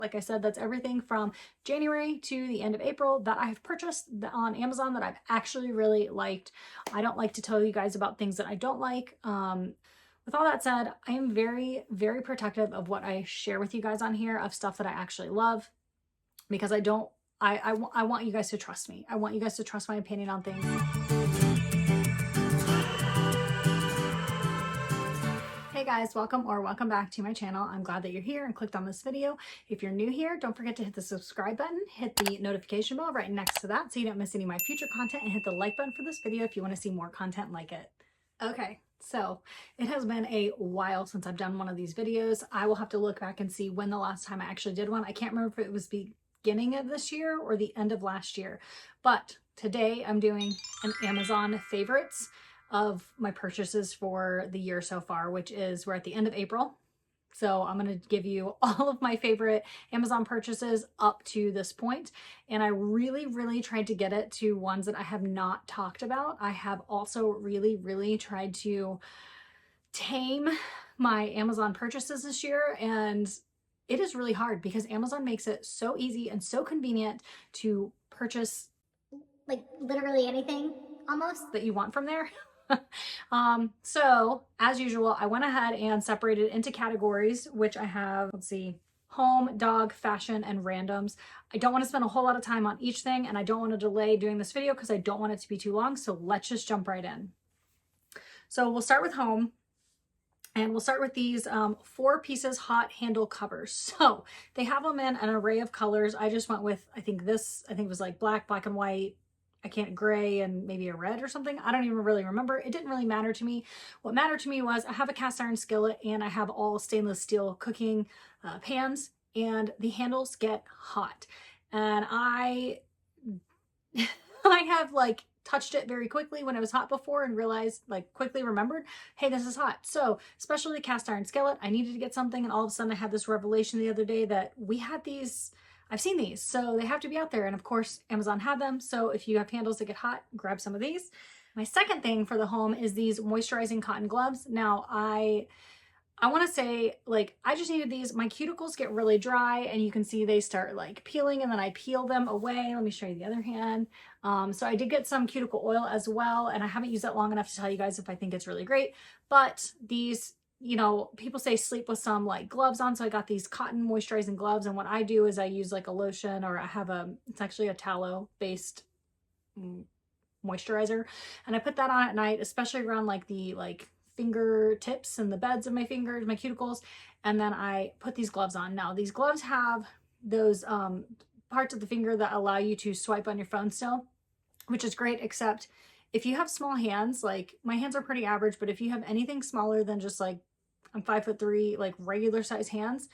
Like I said, that's everything from January to the end of April that I've purchased on Amazon that I've actually really liked. I don't like to tell you guys about things that I don't like. With all that said, I am very, very protective of what I share with you guys on here, of stuff that I actually love, because I want you guys to trust me. I want you guys to trust my opinion on things. Hey guys, welcome back to my channel. I'm glad that you're here and clicked on this video. If you're new here, don't forget to hit the subscribe button, hit the notification bell right next to that so you don't miss any of my future content, and hit the like button for this video if you want to see more content like it. Okay, so it has been a while since I've done one of these videos. I will have to look back and see when the last time I actually did one. I can't remember if it was beginning of this year or the end of last year, but today I'm doing an Amazon favorites of my purchases for the year so far, which is, we're at the end of April. So I'm going to give you all of my favorite Amazon purchases up to this point. And I really tried to get it to ones that I have not talked about. I have also really tried to tame my Amazon purchases this year, and it is really hard because Amazon makes it so easy and so convenient to purchase like literally anything almost that you want from there. So as usual, I went ahead and separated into categories, which I have, let's see, home, dog, fashion, and randoms. I don't want to spend a whole lot of time on each thing, and I don't want to delay doing this video because I don't want it to be too long. So let's just jump right in. So we'll start with home. And we'll start with these 4 pieces hot handle covers. So they have them in an array of colors. I just went with, I think it was like black and white, gray, and maybe a red or something. I don't even really remember. It didn't really matter to me. What mattered to me was I have a cast iron skillet and I have all stainless steel cooking pans, and the handles get hot. And I have like touched it very quickly when it was hot before and realized, like, quickly remembered, hey, this is hot. So especially the cast iron skillet, I needed to get something, and all of a sudden I had this revelation the other day that we had these, I've seen these, so they have to be out there. And of course, Amazon had them. So if you have handles that get hot, grab some of these. My second thing for the home is these moisturizing cotton gloves. Now, I want to say, like, I just needed these. My cuticles get really dry, and you can see they start like peeling, and then I peel them away. Let me show you the other hand. So I did get some cuticle oil as well, and I haven't used that long enough to tell you guys if I think it's really great. But these, you know, people say sleep with some like gloves on, so I got these cotton moisturizing gloves, and what I do is I use like a lotion, or I have it's actually a tallow based moisturizer, and I put that on at night, especially around like the fingertips and the beds of my fingers, my cuticles, and then I put these gloves on. Now these gloves have those parts of the finger that allow you to swipe on your phone still, which is great, except if you have small hands, like my hands are pretty average, but if you have anything smaller than just like, I'm 5'3", like regular size hands,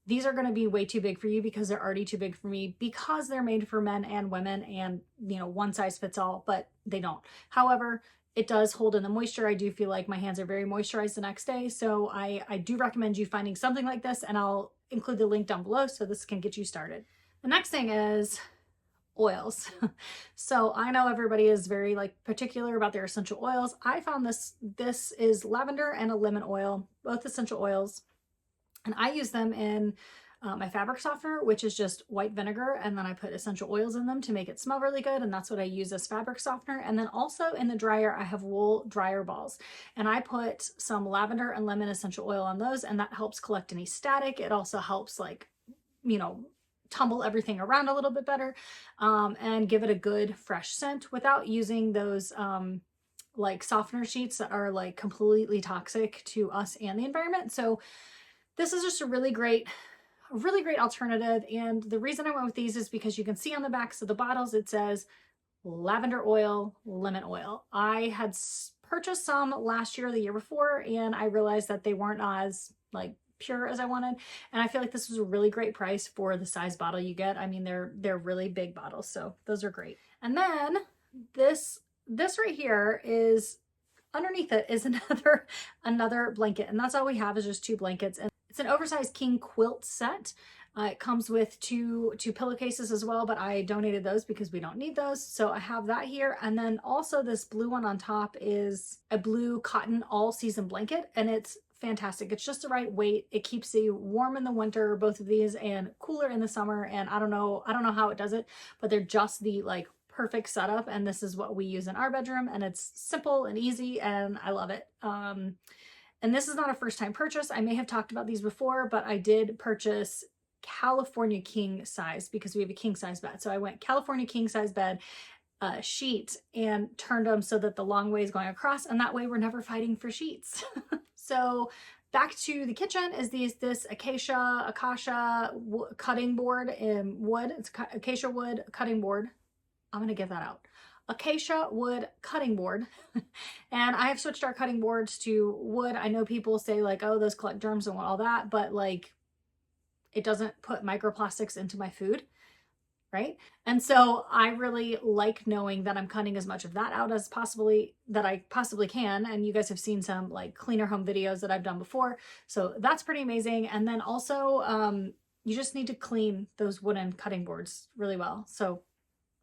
these are going to be way too big for you because they're already too big for me, because they're made for men and women, and you know, one size fits all, but they don't. However, it does hold in the moisture. I do feel like my hands are very moisturized the next day. So I do recommend you finding something like this, and I'll include the link down below so this can get you started. The next thing is oils. So I know everybody is very like particular about their essential oils. I found this is lavender and a lemon oil, both essential oils. And I use them in my fabric softener, which is just white vinegar, and then I put essential oils in them to make it smell really good, and that's what I use as fabric softener. And then also in the dryer, I have wool dryer balls, and I put some lavender and lemon essential oil on those, and that helps collect any static. It also helps, like, you know, tumble everything around a little bit better, and give it a good fresh scent without using those like softener sheets that are like completely toxic to us and the environment. So this is just a really great alternative. And the reason I went with these is because you can see on the backs of the bottles, it says lavender oil, lemon oil. I had purchased some last year or the year before, and I realized that they weren't as like pure as I wanted. And I feel like this was a really great price for the size bottle you get. I mean, they're really big bottles, so those are great. And then this right here is, underneath it is another blanket, and that's all we have is just 2 blankets. And it's an oversized king quilt set. It comes with two pillowcases as well, but I donated those because we don't need those. So I have that here. And then also this blue one on top is a blue cotton all season blanket, and it's fantastic. It's just the right weight. It keeps you warm in the winter, both of these, and cooler in the summer. And I don't know how it does it, but they're just the like perfect setup. And this is what we use in our bedroom, and it's simple and easy, and I love it. And this is not a first time purchase. I may have talked about these before, but I did purchase California king size because we have a king size bed. So I went California king size bed sheets and turned them so that the long way is going across, and that way we're never fighting for sheets. So back to the kitchen is this Acacia cutting board in wood. It's Acacia wood cutting board. I'm gonna get that out. Acacia wood cutting board. And I have switched our cutting boards to wood. I know people say like, oh, those collect germs and all that, but like it doesn't put microplastics into my food, right? And so I really like knowing that I'm cutting as much of that out as I possibly can. And you guys have seen some like cleaner home videos that I've done before. So that's pretty amazing. And then also you just need to clean those wooden cutting boards really well. So,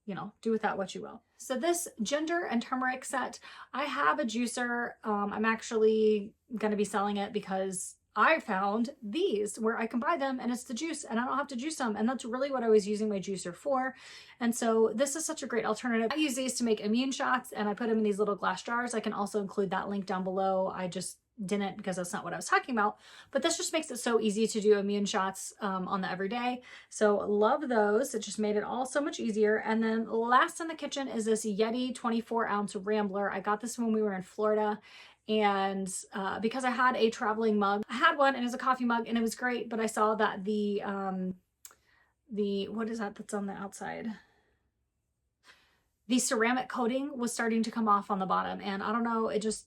you know, do with that what you will. So this ginger and turmeric set, I have a juicer. I'm actually going to be selling it because I found these where I can buy them and it's the juice and I don't have to juice them. And that's really what I was using my juicer for. And so this is such a great alternative. I use these to make immune shots and I put them in these little glass jars. I can also include that link down below. I just didn't because that's not what I was talking about, but this just makes it so easy to do immune shots on the everyday. So love those. It just made it all so much easier. And then last in the kitchen is this Yeti 24-ounce Rambler. I got this when we were in Florida. And because I had a traveling mug, I had one and it was a coffee mug and it was great, but I saw that the what is that that's on the outside? The ceramic coating was starting to come off on the bottom, and I don't know, it just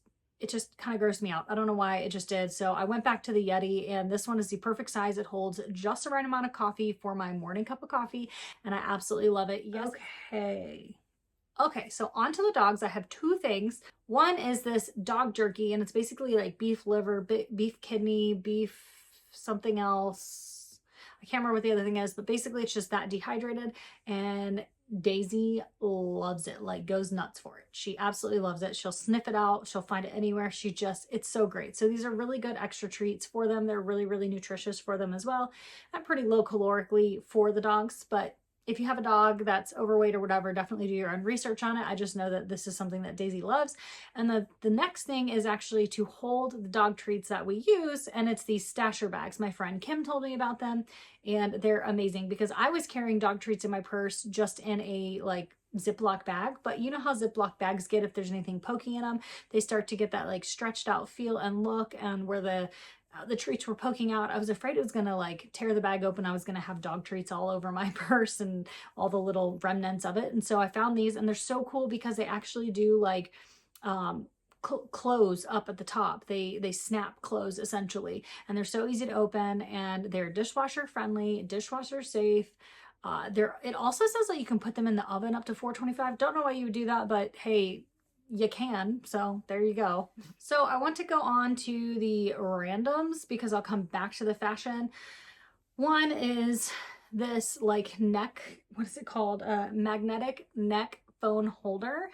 kind of grossed me out. I don't know why, it just did. So I went back to the Yeti, and this one is the perfect size. It holds just the right amount of coffee for my morning cup of coffee, and I absolutely love it. Yes. Okay, so on to the dogs. I have two things. One is this dog jerky, and it's basically like beef liver, beef kidney, beef something else. I can't remember what the other thing is, but basically it's just that dehydrated, and Daisy loves it, like goes nuts for it. She absolutely loves it. She'll sniff it out. She'll find it anywhere. It's so great. So these are really good extra treats for them. They're really, really nutritious for them as well, and pretty low calorically for the dogs. But if you have a dog that's overweight or whatever, definitely do your own research on it. I just know that this is something that Daisy loves. And the next thing is actually to hold the dog treats that we use, and it's these stasher bags. My friend Kim told me about them, and they're amazing because I was carrying dog treats in my purse just in a like Ziploc bag, but you know how Ziploc bags get if there's anything poking in them, they start to get that like stretched out feel and look, and where the treats were poking out. I was afraid it was gonna like tear the bag open. I was gonna have dog treats all over my purse and all the little remnants of it. And so I found these, and they're so cool because they actually do like close up at the top. They snap close essentially, and they're so easy to open, and they're dishwasher friendly, dishwasher safe. It also says that you can put them in the oven up to 425. Don't know why you would do that, but hey, you can, so there you go. So I want to go on to the randoms because I'll come back to the fashion. One is this like what is it called? Magnetic neck phone holder.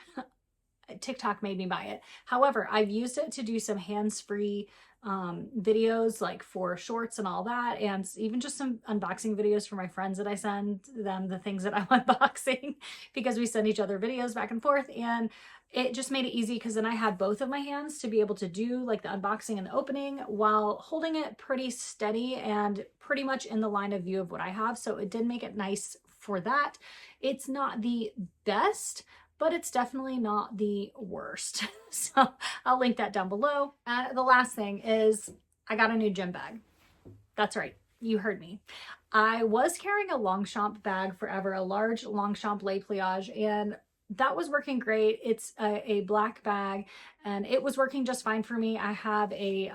TikTok made me buy it. However, I've used it to do some hands-free videos like for shorts and all that, and even just some unboxing videos for my friends that I send them the things that I'm unboxing because we send each other videos back and forth, and it just made it easy because then I had both of my hands to be able to do like the unboxing and the opening while holding it pretty steady and pretty much in the line of view of what I have. So it did make it nice for that. It's not the best, but it's definitely not the worst. So I'll link that down below. The last thing is I got a new gym bag. That's right. You heard me. I was carrying a Longchamp bag forever, a large Longchamp lait pliage, and that was working great. It's a black bag, and it was working just fine for me. I have a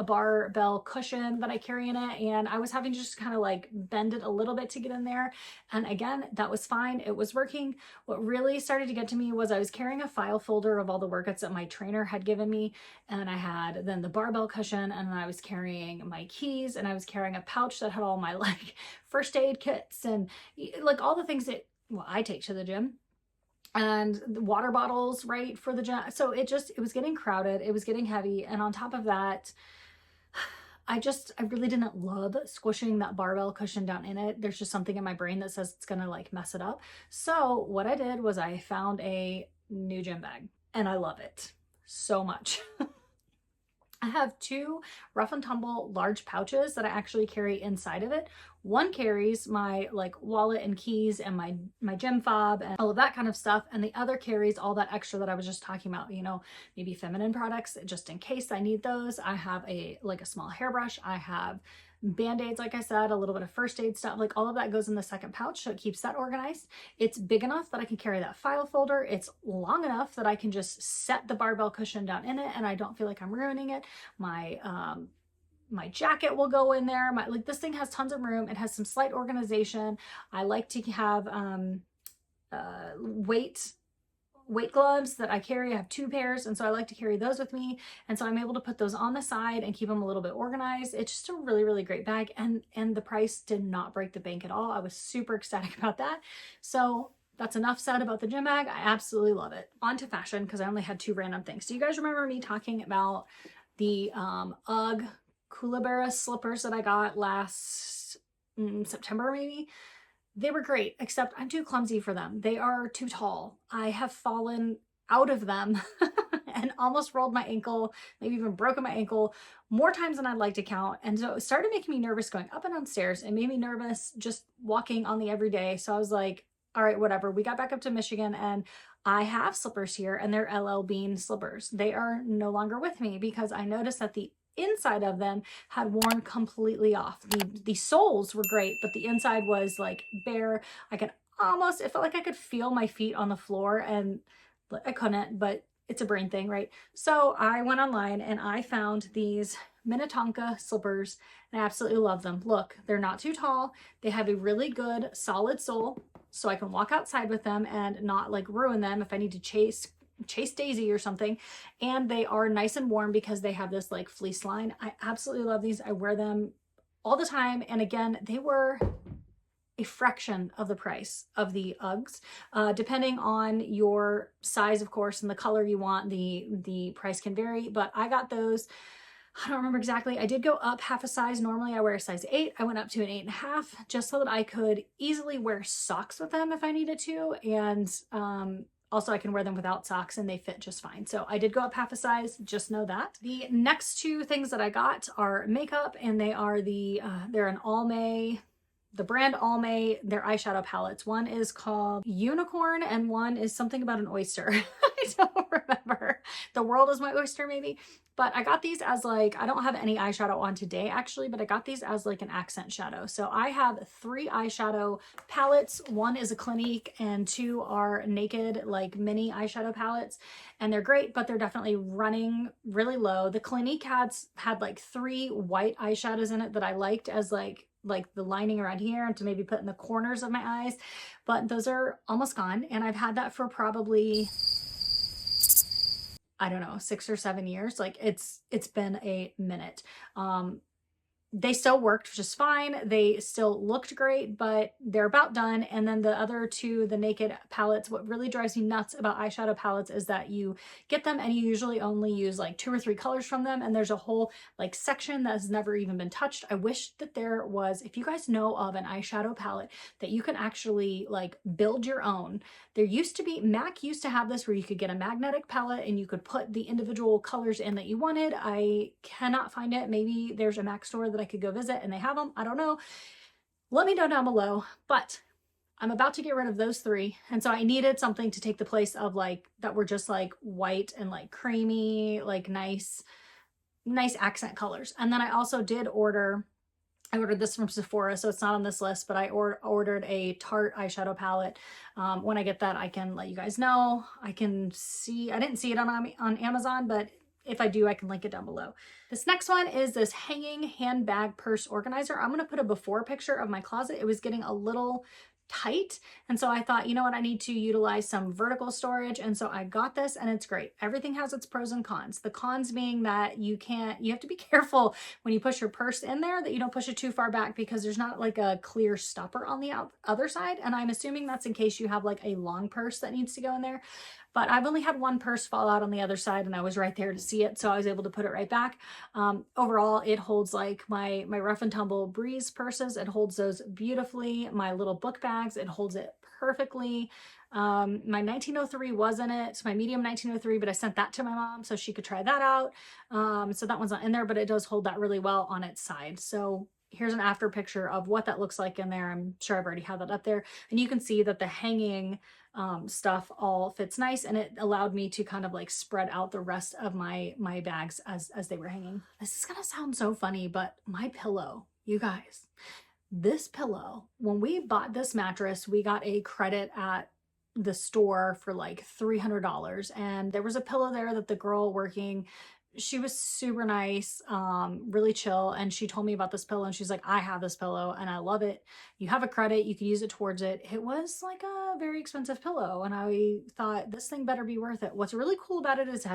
barbell cushion that I carry in it, and I was having to just kind of like bend it a little bit to get in there. And again, that was fine. It was working. What really started to get to me was I was carrying a file folder of all the workouts that my trainer had given me, and I had then the barbell cushion, and then I was carrying my keys, and I was carrying a pouch that had all my like first aid kits and like all the things that I take to the gym, and the water bottles, right, for the gym. So it was getting crowded, it was getting heavy, and on top of that, I really didn't love squishing that barbell cushion down in it. There's just something in my brain that says it's gonna like mess it up. So what I did was I found a new gym bag and I love it so much. I have two Rough and Tumble large pouches that I actually carry inside of it. One carries my like wallet and keys and my gym fob and all of that kind of stuff, and the other carries all that extra that I was just talking about, you know, maybe feminine products just in case I need those. I have a small hairbrush, I have band-aids, like I said, a little bit of first aid stuff, like all of that goes in the second pouch, so it keeps that organized. It's big enough that I can carry that file folder. It's long enough that I can just set the barbell cushion down in it and I don't feel like I'm ruining it. My jacket will go in there. Like this thing has tons of room. It has some slight organization. I like to have weight gloves that I carry. I have 2 pairs, and so I like to carry those with me, and so I'm able to put those on the side and keep them a little bit organized. It's just a really, really great bag, and the price did not break the bank at all. I was super ecstatic about that. So that's enough said about the gym bag. I absolutely love it. On to fashion, because I only had 2 random things. Do you guys remember me talking about the UGG Collabs slippers that I got last September maybe? They were great, except I'm too clumsy for them. They are too tall. I have fallen out of them and almost rolled my ankle, maybe even broken my ankle more times than I'd like to count. And so it started making me nervous going up and down stairs. It made me nervous just walking on the everyday. So I was like, all right, whatever. We got back up to Michigan and I have slippers here, and they're LL Bean slippers. They are no longer with me because I noticed that the inside of them had worn completely off. The soles were great, but the inside was like bare. It felt like I could feel my feet on the floor, and I couldn't, but it's a brain thing, right? So I went online and I found these Minnetonka slippers and I absolutely love them. Look, they're not too tall. They have a really good solid sole, so I can walk outside with them and not like ruin them if I need to chase Daisy or something. And they are nice and warm because they have this like fleece line. I absolutely love these. I wear them all the time. And again, they were a fraction of the price of the UGGs. Depending on your size, of course, and the color you want, the price can vary, but I got those. I don't remember exactly. I did go up half a size. Normally I wear a size 8. I went up to an 8.5 just so that I could easily wear socks with them if I needed to. And also I can wear them without socks and they fit just fine. So I did go up half a size, just know that. The next 2 things that I got are makeup, and they are they're an Almay, the brand Almay, their eyeshadow palettes. One is called Unicorn and one is something about an oyster. I don't remember. The world is my oyster maybe. But I got these as like, I don't have any eyeshadow on today actually, but I got these as like an accent shadow. So I have 3 eyeshadow palettes. 1 is a Clinique and 2 are naked like mini eyeshadow palettes. And they're great, but they're definitely running really low. The Clinique had like 3 white eyeshadows in it that I liked as like the lining around here and to maybe put in the corners of my eyes, but those are almost gone. And I've had that for probably, I don't know, 6 or 7 years. Like it's been a minute. They still worked just fine. They still looked great, but they're about done. And then the other 2, the naked palettes, what really drives me nuts about eyeshadow palettes is that you get them and you usually only use like 2 or 3 colors from them. And there's a whole like section that has never even been touched. I wish that there was, if you guys know of an eyeshadow palette that you can actually like build your own. There used to be, MAC used to have this where you could get a magnetic palette and you could put the individual colors in that you wanted. I cannot find it. Maybe there's a MAC store that I could go visit and they have them. I don't know. Let me know down below. But I'm about to get rid of those 3. And so I needed something to take the place of like, that were just like white and like creamy, like nice accent colors. And then I also did ordered this from Sephora, so it's not on this list, but I ordered a Tarte eyeshadow palette. When I get that, I can let you guys know. I didn't see it on Amazon, but if I do, I can link it down below. This next one is this hanging handbag purse organizer. I'm going to put a before picture of my closet. It was getting a little tight. And so I thought, you know what, I need to utilize some vertical storage. And so I got this, and it's great. Everything has its pros and cons. The cons being that you have to be careful when you push your purse in there that you don't push it too far back, because there's not like a clear stopper on the other side. And I'm assuming that's in case you have like a long purse that needs to go in there. But I've only had one purse fall out on the other side, and I was right there to see it, so I was able to put it right back. Overall, it holds like my Rough and Tumble Breeze purses. It holds those beautifully. My little book bags, it holds it perfectly. My 1903 was in it, my medium 1903, but I sent that to my mom so she could try that out. So that one's not in there, but it does hold that really well on its side. So here's an after picture of what that looks like in there. I'm sure I've already had that up there, and you can see that the hanging stuff all fits nice, and it allowed me to kind of like spread out the rest of my bags as they were hanging. This is gonna sound so funny, but my pillow, you guys, this pillow, when we bought this mattress, we got a credit at the store for like $300, and there was a pillow there that the girl working, she was super nice, really chill, and she told me about this pillow, and she's like, I have this pillow and I love it. You have a credit, you can use it towards it. It was like a very expensive pillow, and I thought this thing better be worth it. What's really cool about it is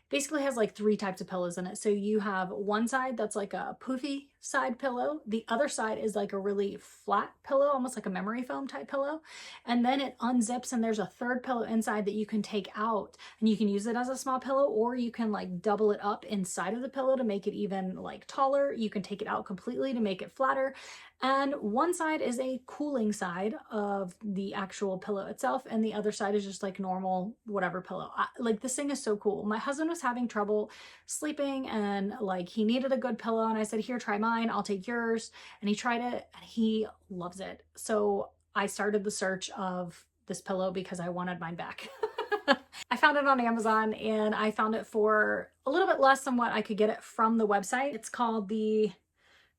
basically has like 3 types of pillows in it. So you have one side that's like a poofy side pillow. The other side is like a really flat pillow, almost like a memory foam type pillow. And then it unzips, and there's a third pillow inside that you can take out, and you can use it as a small pillow, or you can like double it up inside of the pillow to make it even like taller. You can take it out completely to make it flatter. And one side is a cooling side of the actual pillow itself, and the other side is just like normal whatever pillow. Like, this thing is so cool. My husband was having trouble sleeping, and like he needed a good pillow, and I said, here, try mine, I'll take yours. And he tried it, and he loves it. So I started the search of this pillow because I wanted mine back. I found it on Amazon, and I found it for a little bit less than what I could get it from the website. It's called the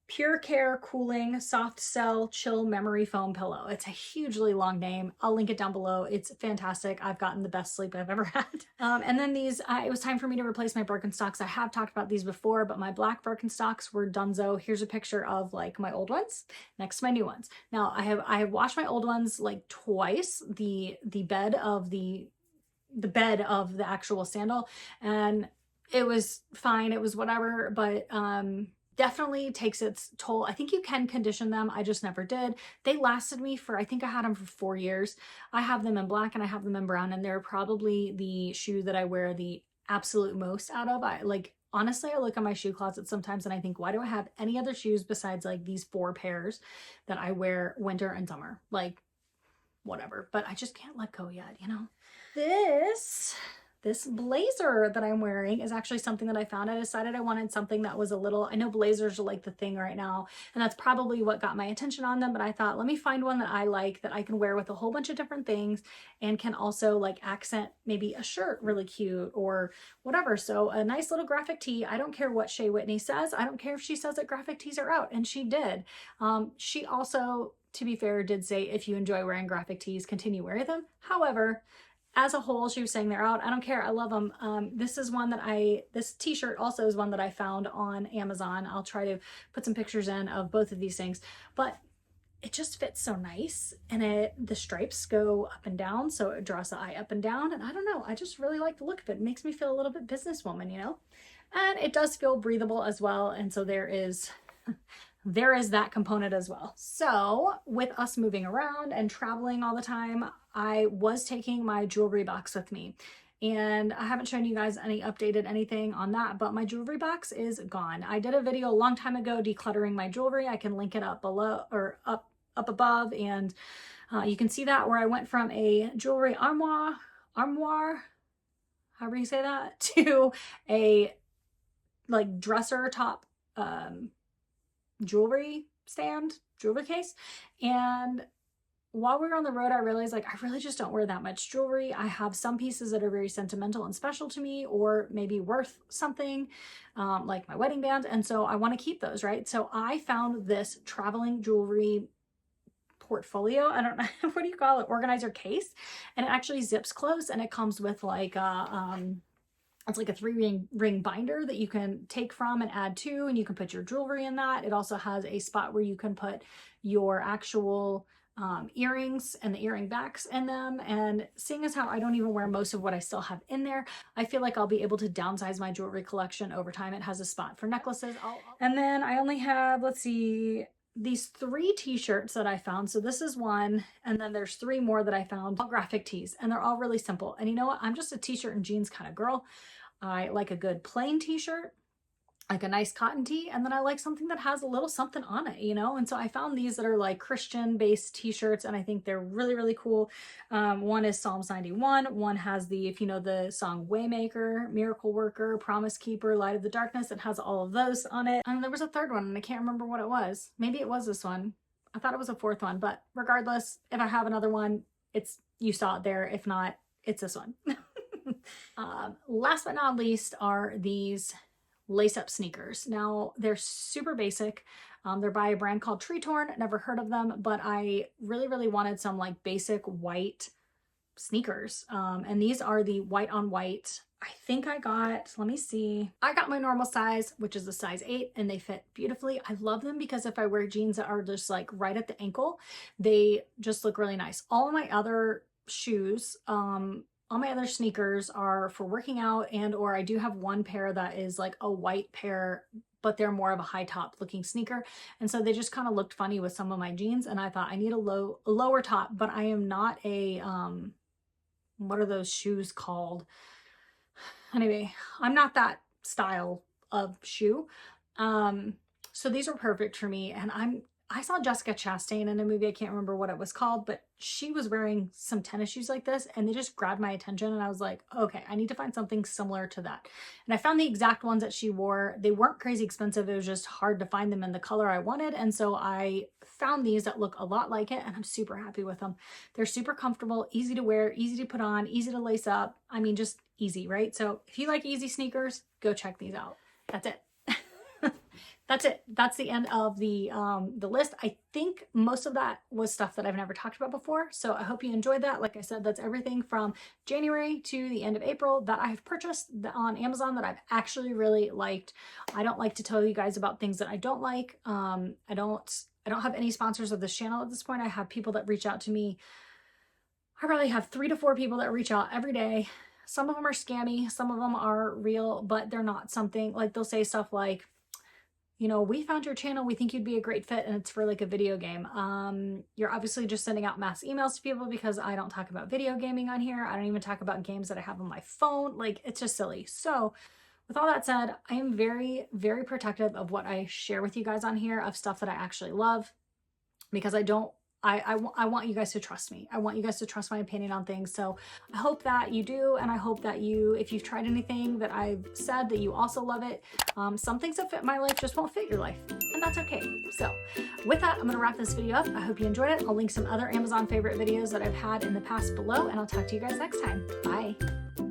Pure Care Cooling Soft Cell Chill Memory Foam Pillow. It's a hugely long name. I'll link it down below. It's fantastic. I've gotten the best sleep I've ever had. And then these, it was time for me to replace my Birkenstocks. I have talked about these before, but my black Birkenstocks were donezo. Here's a picture of like my old ones next to my new ones. Now I have washed my old ones like twice, the bed of the actual sandal, and it was fine. It was whatever, but definitely takes its toll. I think you can condition them. I just never did. They lasted me for, I think I had them for 4 years. I have them in black and I have them in brown, and they're probably the shoe that I wear the absolute most out of. Honestly, I look at my shoe closet sometimes and I think, why do I have any other shoes besides like these 4 pairs that I wear winter and summer? Like, whatever. But I just can't let go yet, you know? This blazer that I'm wearing is actually something that I found. I decided I wanted something that was a little, I know blazers are like the thing right now, and that's probably what got my attention on them, but I thought, let me find one that I like, that I can wear with a whole bunch of different things and can also like accent maybe a shirt really cute or whatever. So a nice little graphic tee. I don't care what Shea Whitney says. I don't care if she says that graphic tees are out, and she did. She also, to be fair, did say, if you enjoy wearing graphic tees, continue wearing them. However, as a whole, she was saying they're out. I don't care. I love them. This is one that this t-shirt also is one that I found on Amazon. I'll try to put some pictures in of both of these things, but it just fits so nice, and the stripes go up and down, so it draws the eye up and down, and I don't know, I just really like the look of it. It makes me feel a little bit businesswoman, you know? And it does feel breathable as well, and so there is that component as well. So with us moving around and traveling all the time, I was taking my jewelry box with me, and I haven't shown you guys any updated anything on that, but my jewelry box is gone. I did a video a long time ago decluttering my jewelry. I can link it up below or up above, and you can see that, where I went from a jewelry armoire, however you say that, to a like dresser top jewelry case. And while we were on the road, I realized like I really just don't wear that much jewelry. I have some pieces that are very sentimental and special to me, or maybe worth something, like my wedding band, and so I want to keep those, right? So I found this traveling jewelry portfolio, I don't know, what do you call it, organizer case, and it actually zips closed, and it comes with like a It's like a 3-ring binder that you can take from and add to, and you can put your jewelry in that. It also has a spot where you can put your actual earrings and the earring backs in them. And seeing as how I don't even wear most of what I still have in there, I feel like I'll be able to downsize my jewelry collection over time. It has a spot for necklaces. And then I only have, let's see, these 3 t-shirts that I found. So this is one, and then there's 3 more that I found, all graphic tees, and they're all really simple. And you know what? I'm just a t-shirt and jeans kind of girl. I like a good plain t-shirt, like a nice cotton tee, and then I like something that has a little something on it, you know? And so I found these that are like Christian-based t-shirts, and I think they're really, really cool. One is Psalms 91. One has the, if you know the song Waymaker, Miracle Worker, Promise Keeper, Light of the Darkness, it has all of those on it. And there was a 3rd one, and I can't remember what it was. Maybe it was this one. I thought it was a 4th one, but regardless, if I have another one, you saw it there. If not, it's this one. Last but not least are these lace-up sneakers. Now, they're super basic. They're by a brand called Tree Torn. Never heard of them, but I really, really wanted some like basic white sneakers. And these are the white on white. I think I got, let me see. I got my normal size, which is a size 8, and they fit beautifully. I love them because if I wear jeans that are just like right at the ankle, they just look really nice. All of my other shoes, all my other sneakers are for working out, and or I do have one pair that is like a white pair, but they're more of a high top looking sneaker. And so they just kind of looked funny with some of my jeans, and I thought I need a lower top, but I am not a, what are those shoes called? Anyway, I'm not that style of shoe. So these are perfect for me. And I saw Jessica Chastain in a movie, I can't remember what it was called, but she was wearing some tennis shoes like this, and they just grabbed my attention, and I was like, okay, I need to find something similar to that. And I found the exact ones that she wore. They weren't crazy expensive. It was just hard to find them in the color I wanted. And so I found these that look a lot like it, and I'm super happy with them. They're super comfortable, easy to wear, easy to put on, easy to lace up. I mean, just easy, right? So if you like easy sneakers, go check these out. That's it. That's it. That's the end of the list. I think most of that was stuff that I've never talked about before. So I hope you enjoyed that. Like I said, that's everything from January to the end of April that I have purchased on Amazon that I've actually really liked. I don't like to tell you guys about things that I don't like. I don't have any sponsors of this channel at this point. I have people that reach out to me. I probably have 3 to 4 people that reach out every day. Some of them are scammy. Some of them are real, but they're not something like, they'll say stuff like, you know, we found your channel, we think you'd be a great fit, and it's for like a video game. You're obviously just sending out mass emails to people because I don't talk about video gaming on here. I don't even talk about games that I have on my phone. Like, it's just silly. So with all that said, I am very, very protective of what I share with you guys on here, of stuff that I actually love, because I want you guys to trust me. I want you guys to trust my opinion on things. So I hope that you do. And I hope that if you've tried anything that I've said, that you also love it. Some things that fit my life just won't fit your life, and that's okay. So with that, I'm going to wrap this video up. I hope you enjoyed it. I'll link some other Amazon favorite videos that I've had in the past below, and I'll talk to you guys next time. Bye.